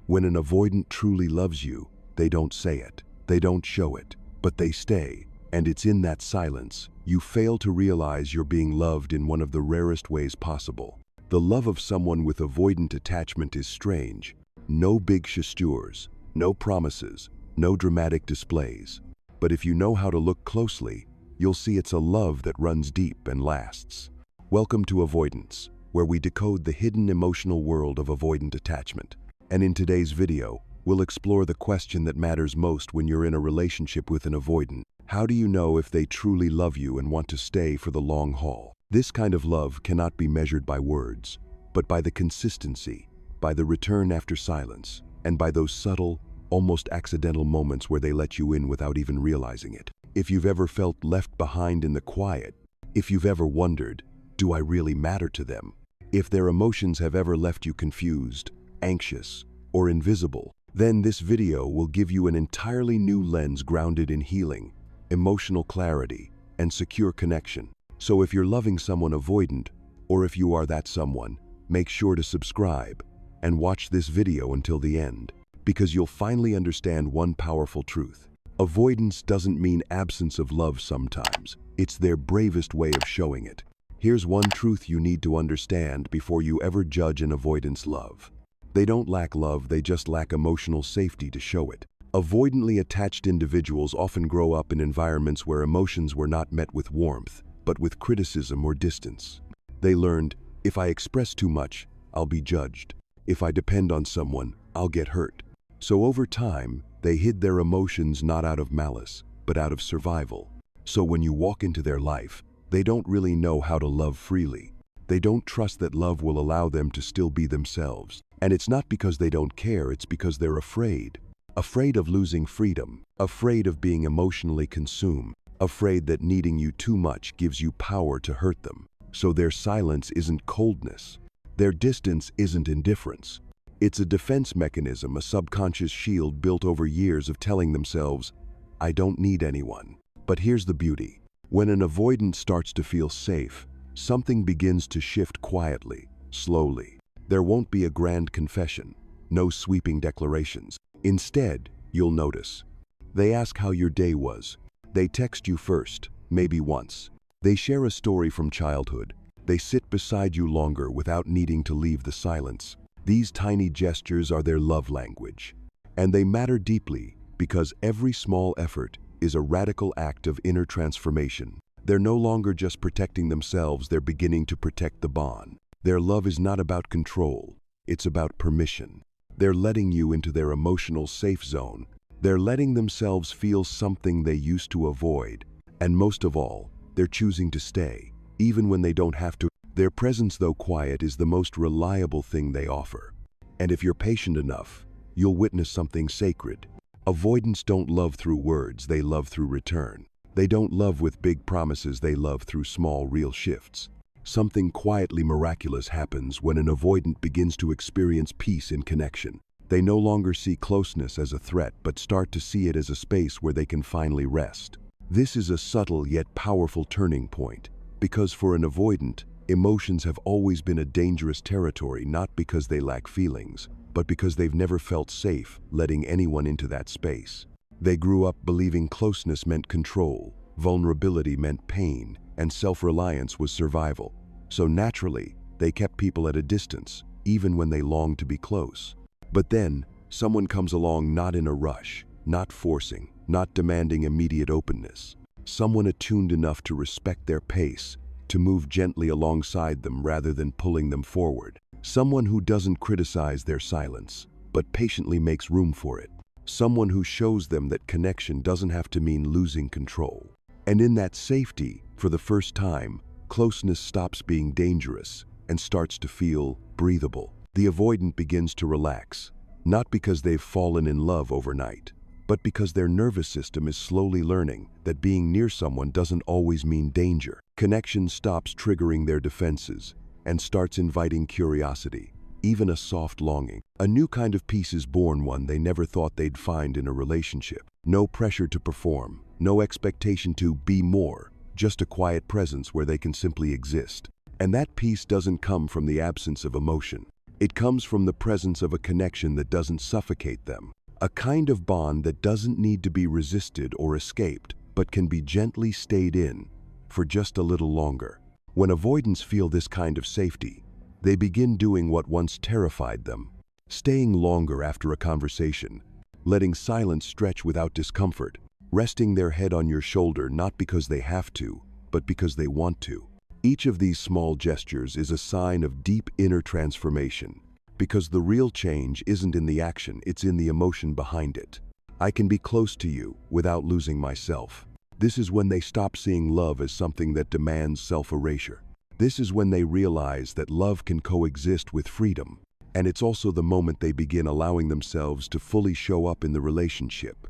When an avoidant truly loves you, they don't say it, they don't show it, but they stay, and it's in that silence you fail to realize you're being loved in one of the rarest ways possible. The love of someone with avoidant attachment is strange. No big gestures, no promises, no dramatic displays. But if you know how to look closely, you'll see it's a love that runs deep and lasts. Welcome to Avoidance, where we decode the hidden emotional world of avoidant attachment. And in today's video, we'll explore the question that matters most when you're in a relationship with an avoidant. How do you know if they truly love you and want to stay for the long haul? This kind of love cannot be measured by words, but by the consistency, by the return after silence, and by those subtle, almost accidental moments where they let you in without even realizing it. If you've ever felt left behind in the quiet, if you've ever wondered, do I really matter to them? If their emotions have ever left you confused, anxious, or invisible, then this video will give you an entirely new lens grounded in healing, emotional clarity, and secure connection. So if you're loving someone avoidant, or if you are that someone, make sure to subscribe and watch this video until the end, because you'll finally understand one powerful truth. Avoidance doesn't mean absence of love sometimes. It's their bravest way of showing it. Here's one truth you need to understand before you ever judge an avoidance love. They don't lack love, they just lack emotional safety to show it. Avoidantly attached individuals often grow up in environments where emotions were not met with warmth, but with criticism or distance. They learned, if I express too much, I'll be judged. If I depend on someone, I'll get hurt. So over time, they hid their emotions not out of malice, but out of survival. So when you walk into their life, they don't really know how to love freely. They don't trust that love will allow them to still be themselves. And it's not because they don't care, it's because they're afraid. Afraid of losing freedom, afraid of being emotionally consumed, afraid that needing you too much gives you power to hurt them. So their silence isn't coldness. Their distance isn't indifference. It's a defense mechanism, a subconscious shield built over years of telling themselves, I don't need anyone. But here's the beauty. When an avoidant starts to feel safe, something begins to shift quietly, slowly. There won't be a grand confession, no sweeping declarations. Instead, you'll notice. They ask how your day was. They text you first, maybe once. They share a story from childhood. They sit beside you longer without needing to leave the silence. These tiny gestures are their love language. And they matter deeply because every small effort is a radical act of inner transformation. They're no longer just protecting themselves, they're beginning to protect the bond. Their love is not about control, it's about permission. They're letting you into their emotional safe zone. They're letting themselves feel something they used to avoid. And most of all, they're choosing to stay, even when they don't have to. Their presence, though quiet, is the most reliable thing they offer. And if you're patient enough, you'll witness something sacred. Avoidants don't love through words, they love through return. They don't love with big promises, they love through small, real shifts. Something quietly miraculous happens when an avoidant begins to experience peace in connection. They no longer see closeness as a threat, but start to see it as a space where they can finally rest. This is a subtle yet powerful turning point, because for an avoidant, emotions have always been a dangerous territory, not because they lack feelings, but because they've never felt safe letting anyone into that space. They grew up believing closeness meant control, vulnerability meant pain, and self-reliance was survival. So naturally, they kept people at a distance, even when they longed to be close. But then, someone comes along, not in a rush, not forcing, not demanding immediate openness. Someone attuned enough to respect their pace, to move gently alongside them rather than pulling them forward. Someone who doesn't criticize their silence, but patiently makes room for it. Someone who shows them that connection doesn't have to mean losing control. And in that safety, for the first time, closeness stops being dangerous and starts to feel breathable. The avoidant begins to relax, not because they've fallen in love overnight, but because their nervous system is slowly learning that being near someone doesn't always mean danger. Connection stops triggering their defenses and starts inviting curiosity, even a soft longing. A new kind of peace is born, one they never thought they'd find in a relationship. No pressure to perform, no expectation to be more, just a quiet presence where they can simply exist. And that peace doesn't come from the absence of emotion. It comes from the presence of a connection that doesn't suffocate them, a kind of bond that doesn't need to be resisted or escaped, but can be gently stayed in for just a little longer. When avoidants feel this kind of safety, they begin doing what once terrified them, staying longer after a conversation, letting silence stretch without discomfort, resting their head on your shoulder not because they have to, but because they want to. Each of these small gestures is a sign of deep inner transformation, because the real change isn't in the action, it's in the emotion behind it. I can be close to you without losing myself. This is when they stop seeing love as something that demands self-erasure. This is when they realize that love can coexist with freedom. And it's also the moment they begin allowing themselves to fully show up in the relationship.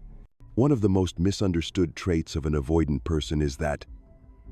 One of the most misunderstood traits of an avoidant person is that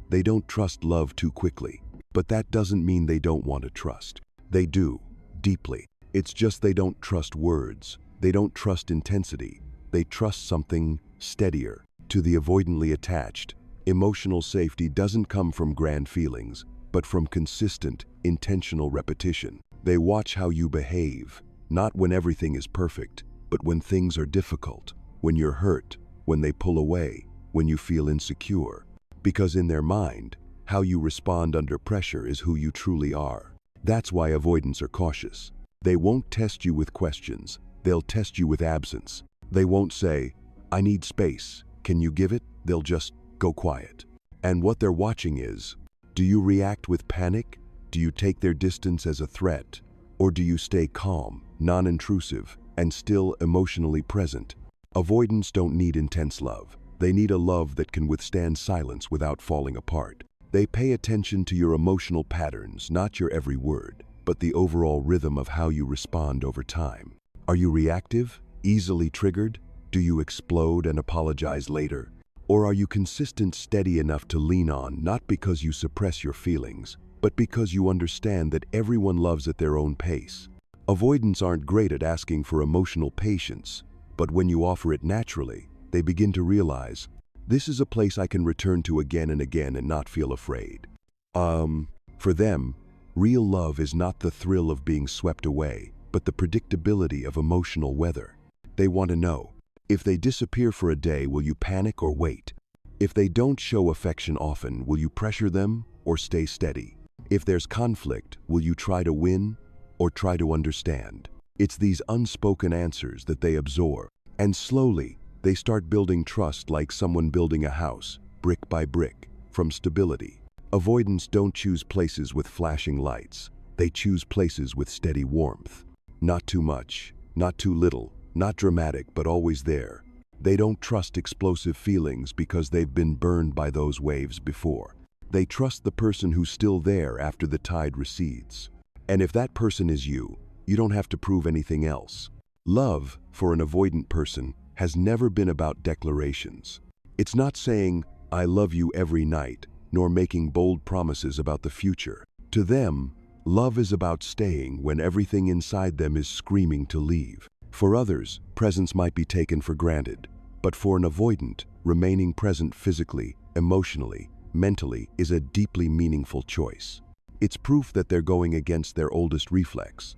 they don't trust love too quickly. But that doesn't mean they don't want to trust. They do, deeply. It's just they don't trust words. They don't trust intensity. They trust something steadier. To the avoidantly attached, emotional safety doesn't come from grand feelings, but from consistent, intentional repetition. They watch how you behave, not when everything is perfect, but when things are difficult, when you're hurt, when they pull away, when you feel insecure. Because in their mind, how you respond under pressure is who you truly are. That's why avoidants are cautious. They won't test you with questions. They'll test you with absence. They won't say, "I need space. Can you give it?" They'll just go quiet. And what they're watching is, do you react with panic? Do you take their distance as a threat? Or do you stay calm, non-intrusive, and still emotionally present? Avoidants don't need intense love. They need a love that can withstand silence without falling apart. They pay attention to your emotional patterns, not your every word, but the overall rhythm of how you respond over time. Are you reactive, easily triggered? Do you explode and apologize later? Or are you consistent, steady enough to lean on, not because you suppress your feelings, but because you understand that everyone loves at their own pace? Avoidants aren't great at asking for emotional patience, but when you offer it naturally, they begin to realize, this is a place I can return to again and again and not feel afraid. For them, real love is not the thrill of being swept away, but the predictability of emotional weather. They want to know, if they disappear for a day, will you panic or wait? If they don't show affection often, will you pressure them or stay steady? If there's conflict, will you try to win or try to understand? It's these unspoken answers that they absorb, and slowly, they start building trust like someone building a house, brick by brick, from stability. Avoidants don't choose places with flashing lights. They choose places with steady warmth. Not too much, not too little, not dramatic, but always there. They don't trust explosive feelings because they've been burned by those waves before. They trust the person who's still there after the tide recedes. And if that person is you, you don't have to prove anything else. Love, for an avoidant person, has never been about declarations. It's not saying, "I love you" every night, nor making bold promises about the future. To them, love is about staying when everything inside them is screaming to leave. For others, presence might be taken for granted, but for an avoidant, remaining present physically, emotionally, mentally is a deeply meaningful choice. It's proof that they're going against their oldest reflex,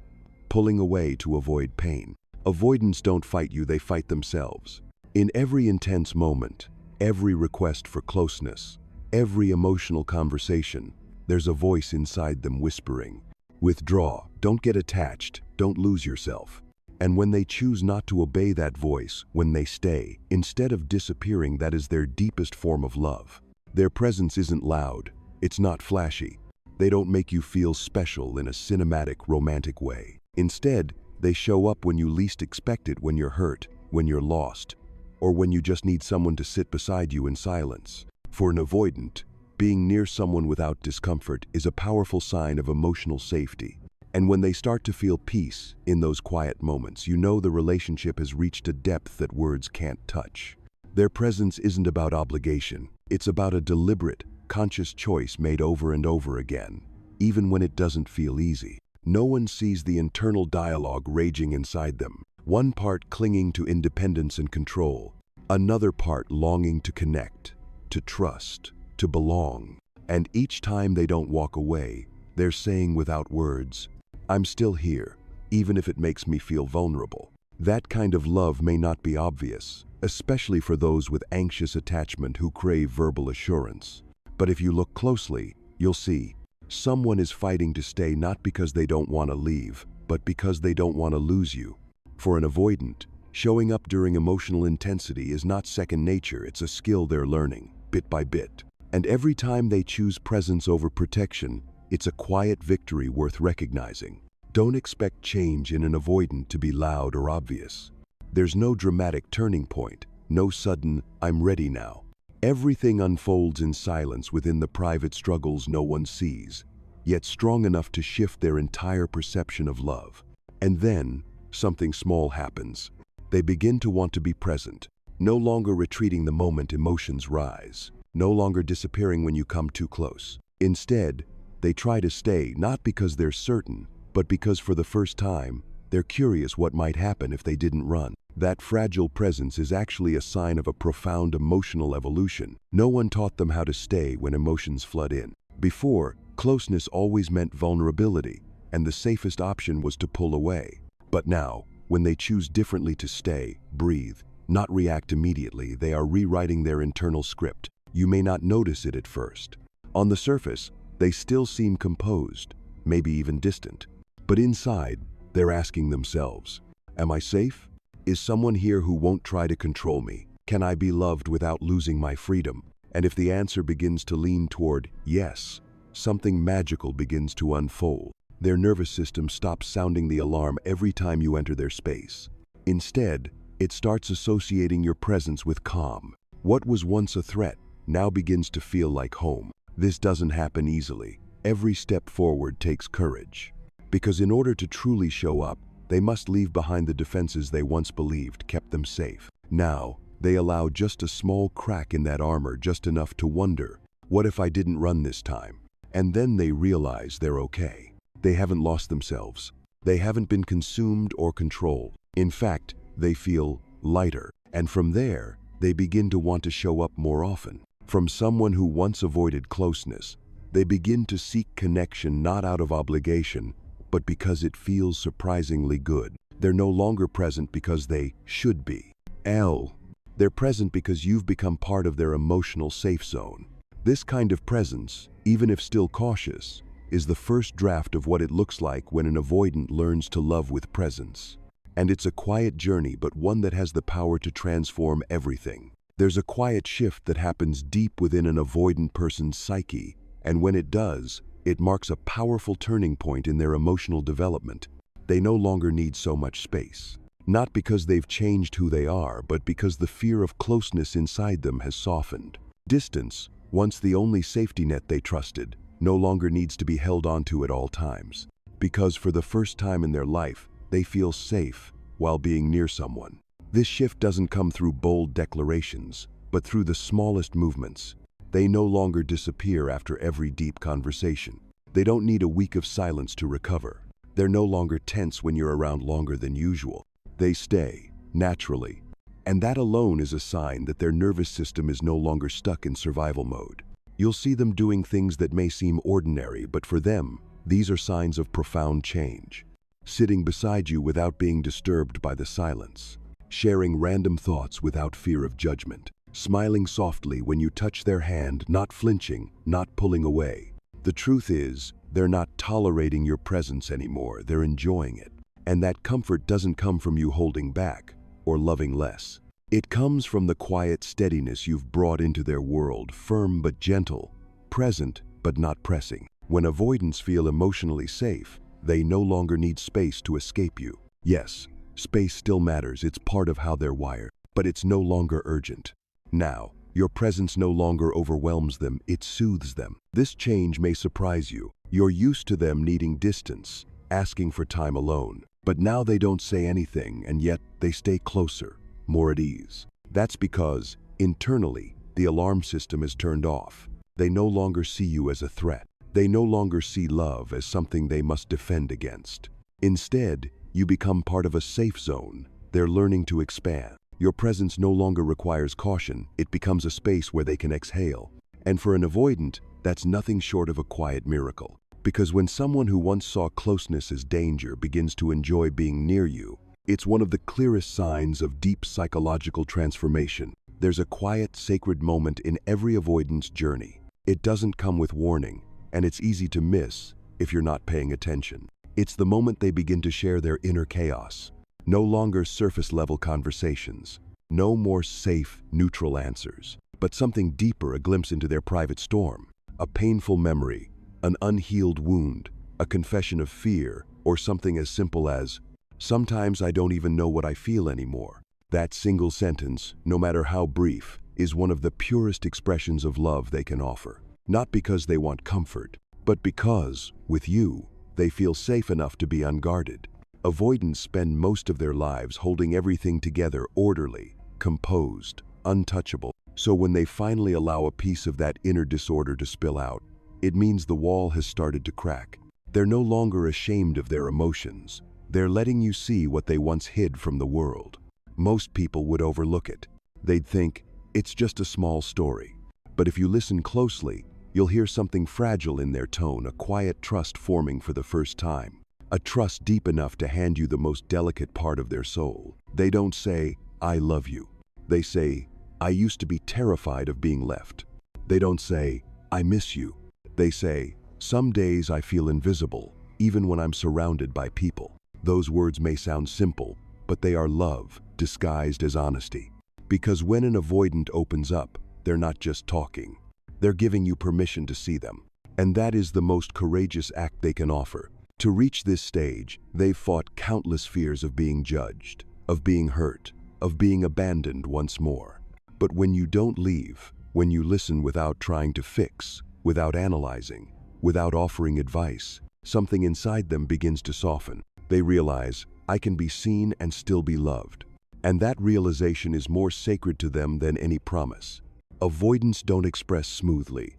pulling away to avoid pain. Avoidants don't fight you, they fight themselves. In every intense moment, every request for closeness, every emotional conversation, there's a voice inside them whispering, "Withdraw, don't get attached, don't lose yourself." And when they choose not to obey that voice, when they stay, instead of disappearing, that is their deepest form of love. Their presence isn't loud, it's not flashy. They don't make you feel special in a cinematic, romantic way. Instead, they show up when you least expect it, when you're hurt, when you're lost, or when you just need someone to sit beside you in silence. For an avoidant, being near someone without discomfort is a powerful sign of emotional safety. And when they start to feel peace in those quiet moments, you know the relationship has reached a depth that words can't touch. Their presence isn't about obligation. It's about a deliberate, conscious choice made over and over again, even when it doesn't feel easy. No one sees the internal dialogue raging inside them. One part clinging to independence and control, another part longing to connect, to trust, to belong. And each time they don't walk away, they're saying without words, "I'm still here. even if it makes me feel vulnerable. That kind of love may not be obvious, especially for those with anxious attachment who crave verbal assurance. But if you look closely, you'll see someone is fighting to stay not because they don't want to leave, but because they don't want to lose you. For an avoidant, showing up during emotional intensity is not second nature, it's a skill they're learning, bit by bit. And every time they choose presence over protection, it's a quiet victory worth recognizing. Don't expect change in an avoidant to be loud or obvious. There's no dramatic turning point, no sudden, "I'm ready now." Everything unfolds in silence within the private struggles no one sees, yet strong enough to shift their entire perception of love. And then, something small happens. They begin to want to be present, no longer retreating the moment emotions rise, no longer disappearing when you come too close. Instead, they try to stay, not because they're certain, but because for the first time, they're curious what might happen if they didn't run. That fragile presence is actually a sign of a profound emotional evolution. No one taught them how to stay when emotions flood in. Before, closeness always meant vulnerability, and the safest option was to pull away. But now, when they choose differently to stay, breathe, not react immediately, they are rewriting their internal script. You may not notice it at first. On the surface, they still seem composed, maybe even distant. But inside, they're asking themselves, "Am I safe? Is someone here who won't try to control me? Can I be loved without losing my freedom?" And if the answer begins to lean toward yes, something magical begins to unfold. Their nervous system stops sounding the alarm every time you enter their space. Instead, it starts associating your presence with calm. What was once a threat now begins to feel like home. This doesn't happen easily. Every step forward takes courage. Because in order to truly show up, they must leave behind the defenses they once believed kept them safe. Now, they allow just a small crack in that armor, just enough to wonder, what if I didn't run this time? And then they realize they're okay. They haven't lost themselves. They haven't been consumed or controlled. In fact, they feel lighter. And from there, they begin to want to show up more often. From someone who once avoided closeness, they begin to seek connection not out of obligation, but because it feels surprisingly good. They're no longer present because they should be. They're present because you've become part of their emotional safe zone. This kind of presence, even if still cautious, is the first draft of what it looks like when an avoidant learns to love with presence. And it's a quiet journey, but one that has the power to transform everything. There's a quiet shift that happens deep within an avoidant person's psyche, and when it does, it marks a powerful turning point in their emotional development. They no longer need so much space. Not because they've changed who they are, but because the fear of closeness inside them has softened. Distance, once the only safety net they trusted, no longer needs to be held onto at all times. Because for the first time in their life, they feel safe while being near someone. This shift doesn't come through bold declarations, but through the smallest movements. They no longer disappear after every deep conversation. They don't need a week of silence to recover. They're no longer tense when you're around longer than usual. They stay, naturally. And that alone is a sign that their nervous system is no longer stuck in survival mode. You'll see them doing things that may seem ordinary, but for them, these are signs of profound change. Sitting beside you without being disturbed by the silence. Sharing random thoughts without fear of judgment. Smiling softly when you touch their hand, not flinching, not pulling away. The truth is, they're not tolerating your presence anymore, they're enjoying it. And that comfort doesn't come from you holding back or loving less. It comes from the quiet steadiness you've brought into their world, firm but gentle, present but not pressing. When avoidants feel emotionally safe, they no longer need space to escape you. Yes, space still matters, it's part of how they're wired, but it's no longer urgent. Now, your presence no longer overwhelms them, it soothes them. This change may surprise you. You're used to them needing distance, asking for time alone. But now they don't say anything, and yet they stay closer, more at ease. That's because, internally, the alarm system is turned off. They no longer see you as a threat. They no longer see love as something they must defend against. Instead, you become part of a safe zone. They're learning to expand. Your presence no longer requires caution, it becomes a space where they can exhale. And for an avoidant, that's nothing short of a quiet miracle. Because when someone who once saw closeness as danger begins to enjoy being near you, it's one of the clearest signs of deep psychological transformation. There's a quiet, sacred moment in every avoidance journey. It doesn't come with warning, and it's easy to miss if you're not paying attention. It's the moment they begin to share their inner chaos. No longer surface-level conversations. No more safe, neutral answers, but something deeper, a glimpse into their private storm. A painful memory, an unhealed wound, a confession of fear, or something as simple as, "Sometimes I don't even know what I feel anymore." That single sentence, no matter how brief, is one of the purest expressions of love they can offer. Not because they want comfort, but because, with you, they feel safe enough to be unguarded. Avoidants spend most of their lives holding everything together, orderly, composed, untouchable. So when they finally allow a piece of that inner disorder to spill out, it means the wall has started to crack. They're no longer ashamed of their emotions. They're letting you see what they once hid from the world. Most people would overlook it. They'd think, it's just a small story. But if you listen closely, you'll hear something fragile in their tone, a quiet trust forming for the first time. A trust deep enough to hand you the most delicate part of their soul. They don't say, "I love you." They say, "I used to be terrified of being left." They don't say, "I miss you." They say, "Some days I feel invisible, even when I'm surrounded by people." Those words may sound simple, but they are love, disguised as honesty. Because when an avoidant opens up, they're not just talking. They're giving you permission to see them. And that is the most courageous act they can offer. To reach this stage, they've fought countless fears of being judged, of being hurt, of being abandoned once more. But when you don't leave, when you listen without trying to fix, without analyzing, without offering advice, something inside them begins to soften. They realize, I can be seen and still be loved. And that realization is more sacred to them than any promise. Avoidants don't express smoothly.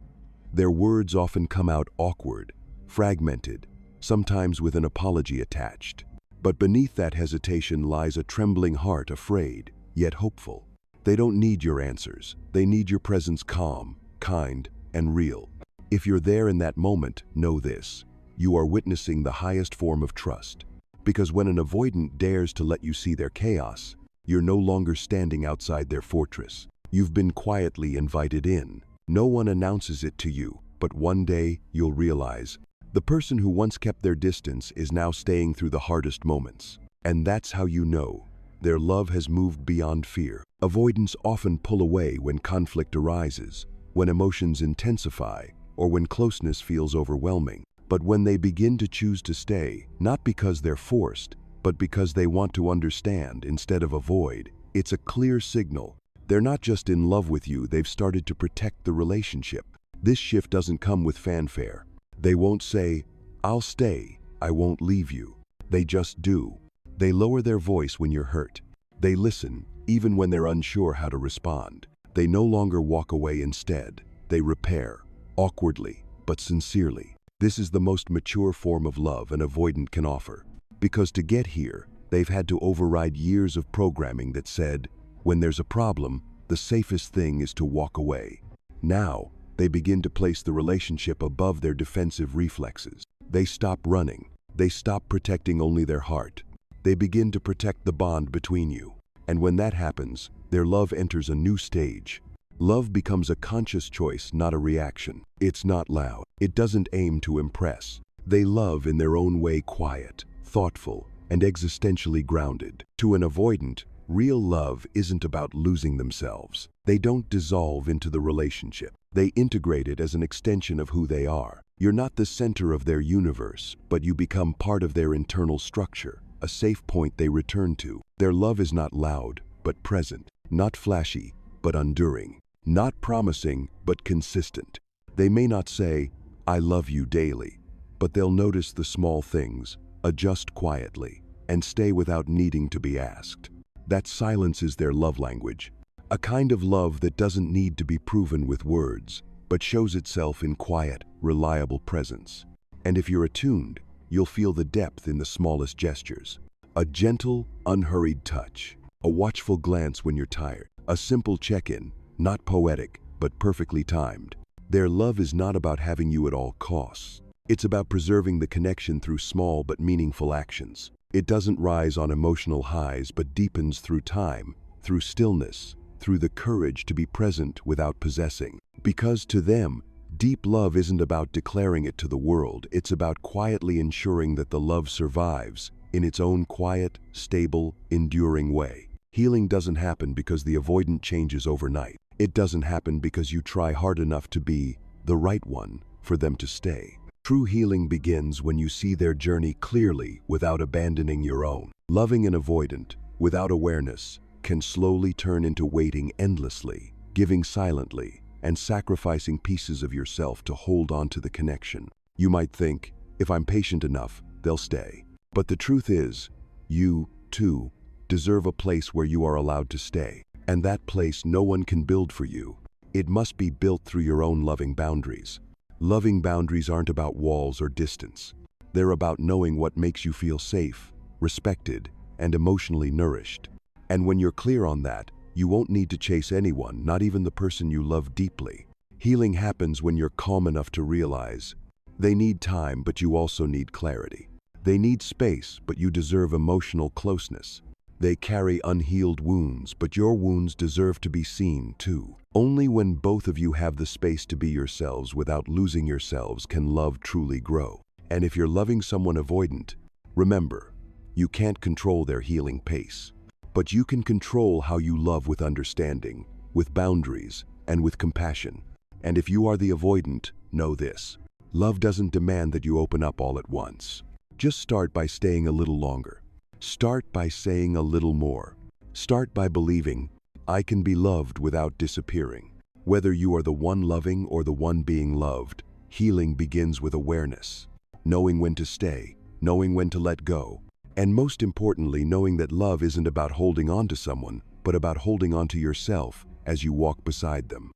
Their words often come out awkward, fragmented, sometimes with an apology attached. But beneath that hesitation lies a trembling heart, afraid, yet hopeful. They don't need your answers. They need your presence, calm, kind, and real. If you're there in that moment, know this: you are witnessing the highest form of trust. Because when an avoidant dares to let you see their chaos, you're no longer standing outside their fortress. You've been quietly invited in. No one announces it to you, but one day you'll realize the person who once kept their distance is now staying through the hardest moments. And that's how you know their love has moved beyond fear. Avoidants often pull away when conflict arises, when emotions intensify, or when closeness feels overwhelming. But when they begin to choose to stay, not because they're forced, but because they want to understand instead of avoid, it's a clear signal. They're not just in love with you, they've started to protect the relationship. This shift doesn't come with fanfare. They won't say, "I'll stay, I won't leave you." They just do. They lower their voice when you're hurt. They listen, even when they're unsure how to respond. They no longer walk away. Instead, they repair, awkwardly, but sincerely. This is the most mature form of love an avoidant can offer. Because to get here, they've had to override years of programming that said, when there's a problem, the safest thing is to walk away. Now, they begin to place the relationship above their defensive reflexes. They stop running. They stop protecting only their heart. They begin to protect the bond between you. And when that happens, their love enters a new stage. Love becomes a conscious choice, not a reaction. It's not loud. It doesn't aim to impress. They love in their own way, quiet, thoughtful, and existentially grounded. To an avoidant, real love isn't about losing themselves. They don't dissolve into the relationship. They integrate it as an extension of who they are. You're not the center of their universe, but you become part of their internal structure, a safe point they return to. Their love is not loud, but present. Not flashy, but enduring. Not promising, but consistent. They may not say, "I love you" daily, but they'll notice the small things, adjust quietly, and stay without needing to be asked. That silence is their love language. A kind of love that doesn't need to be proven with words, but shows itself in quiet, reliable presence. And if you're attuned, you'll feel the depth in the smallest gestures. A gentle, unhurried touch. A watchful glance when you're tired. A simple check-in, not poetic, but perfectly timed. Their love is not about having you at all costs. It's about preserving the connection through small but meaningful actions. It doesn't rise on emotional highs but deepens through time, through stillness, through the courage to be present without possessing. Because to them, deep love isn't about declaring it to the world, it's about quietly ensuring that the love survives in its own quiet, stable, enduring way. Healing doesn't happen because the avoidant changes overnight. It doesn't happen because you try hard enough to be the right one for them to stay. True healing begins when you see their journey clearly without abandoning your own. Loving an avoidant, without awareness, can slowly turn into waiting endlessly, giving silently, and sacrificing pieces of yourself to hold on to the connection. You might think, if I'm patient enough, they'll stay. But the truth is, you, too, deserve a place where you are allowed to stay. And that place no one can build for you. It must be built through your own loving boundaries. Loving boundaries aren't about walls or distance. They're about knowing what makes you feel safe, respected, and emotionally nourished. And when you're clear on that, you won't need to chase anyone, not even the person you love deeply. Healing happens when you're calm enough to realize they need time, but you also need clarity. They need space, but you deserve emotional closeness. They carry unhealed wounds, but your wounds deserve to be seen too. Only when both of you have the space to be yourselves without losing yourselves can love truly grow. And if you're loving someone avoidant, remember, you can't control their healing pace. But you can control how you love with understanding, with boundaries, and with compassion. And if you are the avoidant, know this. Love doesn't demand that you open up all at once. Just start by staying a little longer. Start by saying a little more. Start by believing, I can be loved without disappearing. Whether you are the one loving or the one being loved, healing begins with awareness. Knowing when to stay, knowing when to let go, and most importantly, knowing that love isn't about holding on to someone, but about holding on to yourself as you walk beside them.